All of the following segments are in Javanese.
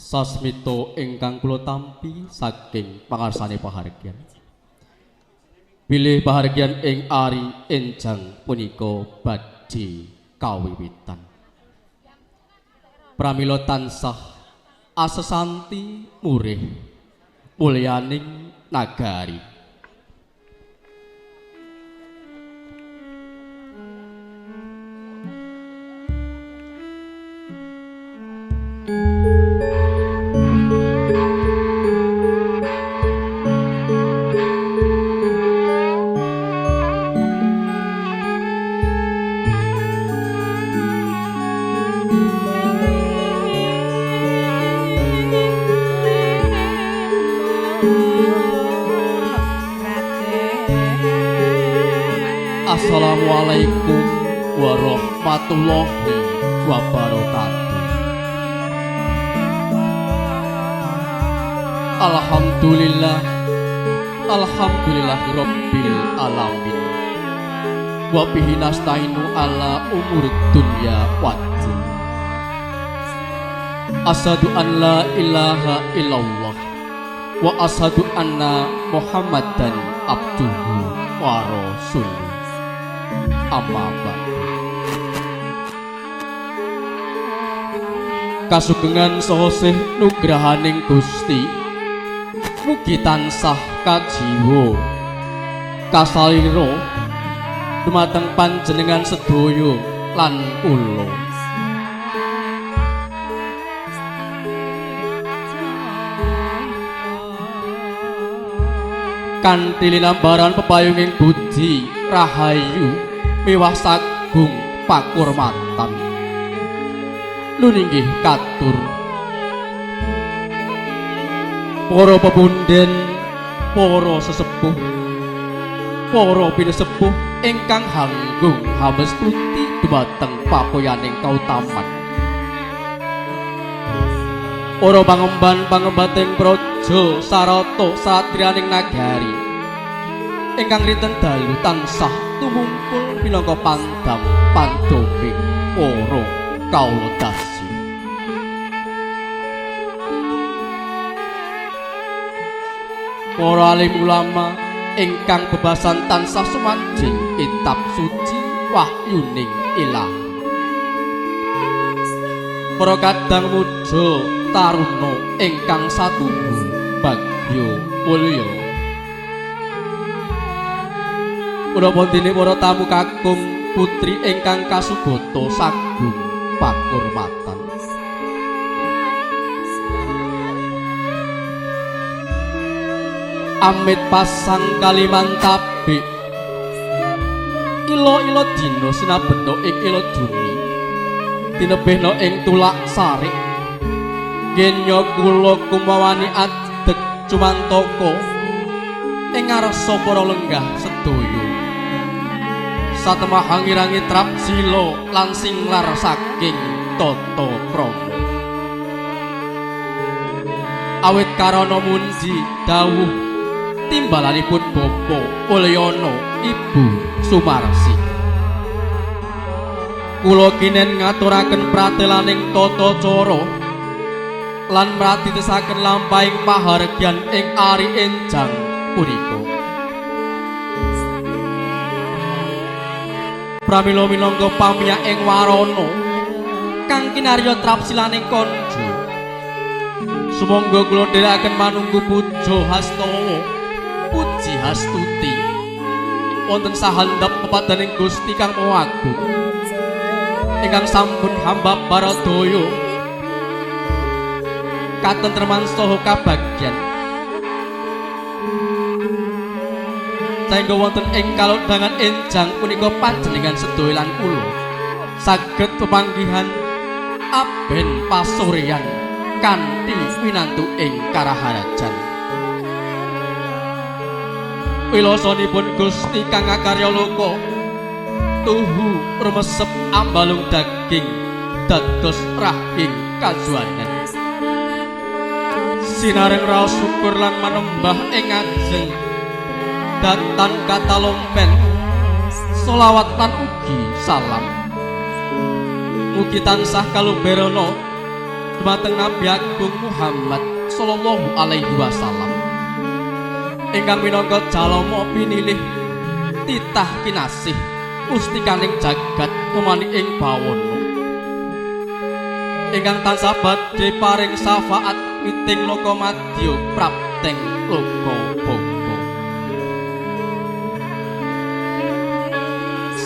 Sasmito ingkang kula tampi saking pangarsane pahargyan. Bilih pahargyan ing ari enjang punika badhe kawiwitan. Pramila tansah asesanti murih mulyaning nagari. Assalamualaikum warahmatullahi wabarakatuh. Alhamdulillah, alhamdulillahirabbil alamin. Wa bihi nasta'inu ala umuri dunya waddin. Asyhadu an la ilaha illallah wa asyhadu anna Muhammadan abduhu wa rasuluh. Amma ba'du. Kasugengan saha sih nugrahaning Gusti mugi tansah kajiwa kasalira dumateng panjenengan sedaya lan kula. Kanthi linambaran pepayunging budi rahayu miwah sagung pakurmatan nuninggih katur para pepunden, para sesepuh, para pinesepuh ingkang hanggung hamestuti dumateng papoyaning kautaman, para pangemban-pangembating praja sarata satriyaning nagari ingkang rinten dalu tansah tumungkul minangka pandam pandoming para kawula dasi. Para alim ulama ingkang bebasan tansah sumanjing kitab suci wahyuning Ilah. Para kadang muda taruna ingkang satunggu bagya mulya. Punapa dene para tamu kakung putri ingkang kasubata sagung pakurmatan. Amit pasang kalimantabe ilo-ilo dina sinabena ing ilo duni tinebehna ing tulak sarik genya kula kumawani adeg cumantaka ing ngarsa para lenggah sedaya satemahang-irangi trap sila lan singlar saking tata krama. Awit karana mundi dawuh timbalanipun Bapa Ulyana Ibu Sumarsi. Kula kinen ngaturaken pratelaning tata cara lan mratitesaken lampahing pahargyan ing ari enjang punika. Pramila minangka pamiyak ing warana kang kinarya trapsilaning kanja. Sumangga kula dherekaken manunggu puja hastawa puji hastuti wonten sahandap pepadaning Gusti kang Maha Agung ingkang sampun hamba baradaya katentreman saha kabagyan saengga wonten ing kalodhangan enjang punika panjenengan sedaya lan kula saged pepanggihan aben pasuryan kanthi winantu ing karaharajan. Wilasanipun Gusti kang akarya loka tuhu rumesep ambalung daging dados rahing kajuanan. Sinareng raos syukur lan manembah ing ajeng datan katalompen selawat lan ugi salam mugi tansah kaluberana dumateng Nabi Agung Muhammad sallallahu alaihi wasallam ingkang minangka jalma pinilih titah kinasih mustikaning jagat umani ing bawana ingkang tansah badhe paring syafaat miting loka madya prapteng loka boko.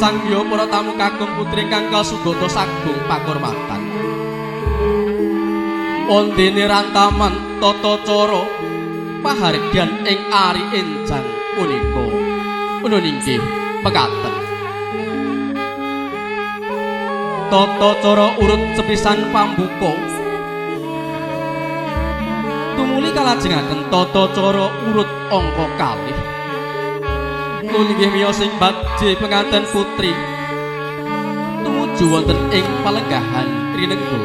Sangya para tamu kagum putri ingkang kasugata sagung pakurmatan ondene rantaman tata cara pahargyan ing ari enjang punika punun inggih mekaten. Tata cara urut sepisan pambuka tumuli kalajengaken tata cara urut angka kalih inggih miyos ing badhe penganten putri tumuju wonten ing palenggahan rinengga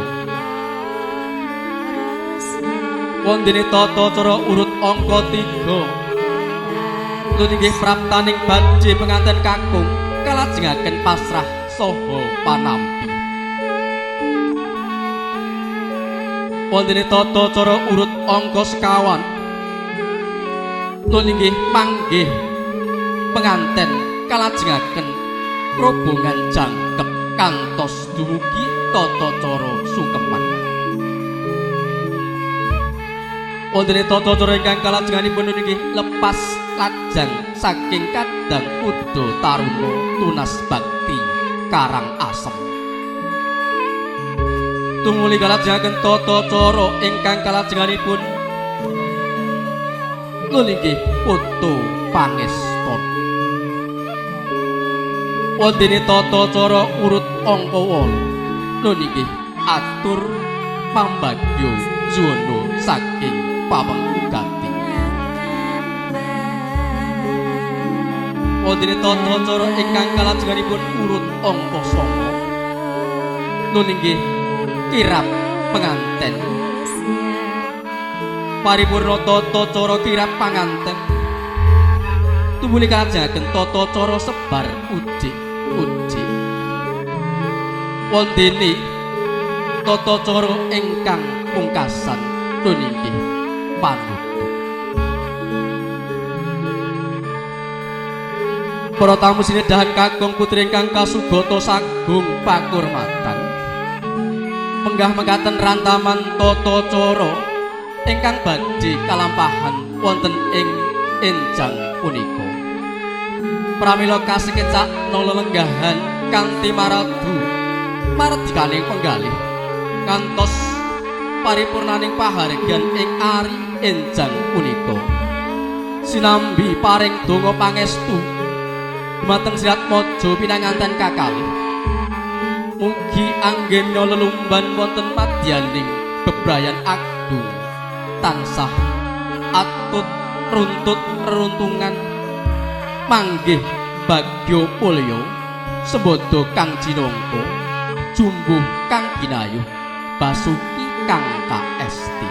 wondene tata cara urut angka 3 inggih praptaning badhe penganten kakung kalajengaken pasrah saha panampi. Wondene tata cara urut angka sekawan inggih panggih penganten kalajengaken robongan jangkep kantos dumugi tata cara sungkeman. Wondene tata cara ingkang kalajenganipun inggih lepas lajang saking kadang kuda taruna tunas bakti karang asem. Tumuli kalajengaken tata cara ingkang kalajenganipun inggih foto pangeston. Wondene tata cara urut angka 8 inggih atur pambagyo juwana saking pamengkugati. Wondene tata cara ingkang kalajenganipun urut angka 9 inggih kirap penganten. Paripurna tata cara kirap panganten tumuli kalajengaken tata cara sebar ujik wondene tata cara ingkang pungkasan inggih panutup. Para tamu sinedahan kakung putri ingkang kasugata sagung pakurmatan menggah mekaten rantaman tata cara ingkang badhe kalampahan wonten ing enjang punika. Pramila kasekecak lelenggahan kanthi maradu mardikaning penggalih kantos paripurnaning pahargyan ing ari enjang punika. Sinambi paring donga pangestu dumateng Sirat Maja pinanganten kakalih. Mugi anggena lelumban wonten madyaning bebrayan agung tansah atut runtut reruntungan manggih bagyo pulya sembada kang jinangka jumbuh kang ginayuh basuki kang kaesti.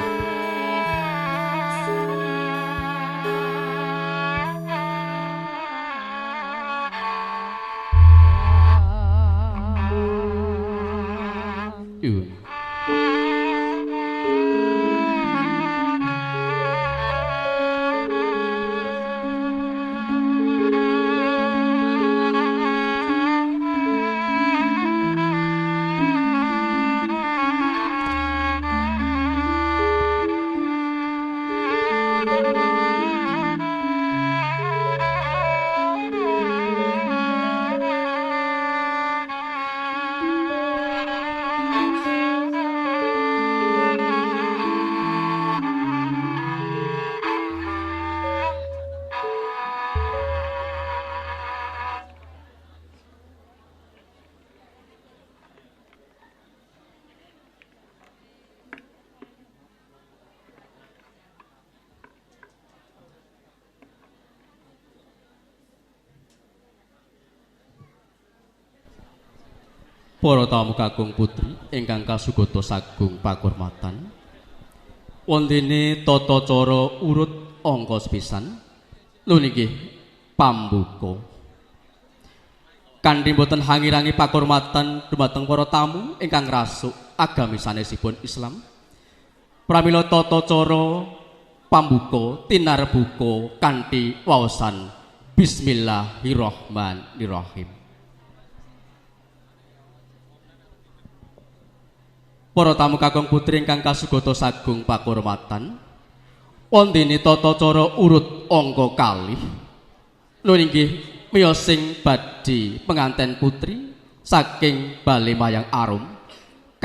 Para tamu kakung putri ingkang kasugata sagung pakurmatan wondene tata cara urut angka sepisan lho niki pambuka kanthi boten hangirangi pakurmatan dumateng para tamu ingkang rasuk agami sanesipun Islam pramila tata cara pambuka tinarbuka kanthi waosan Bismillahirrahmanirrahim. Para tamu kakung putri ingkang kasugata sagung pakurmatan, wondene tata cara urut angka kalih. Nun inggih miyosing badhe penganten putri saking Bale Mayang Arum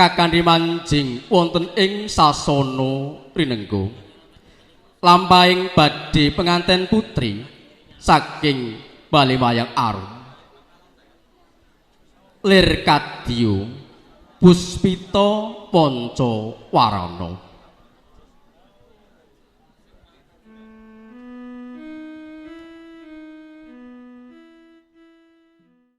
kakandhi manjing wonten ing sasana rinengga. Lampahing badhe penganten putri saking Bale Mayang Arum lir kadya Puspita Pancawarana.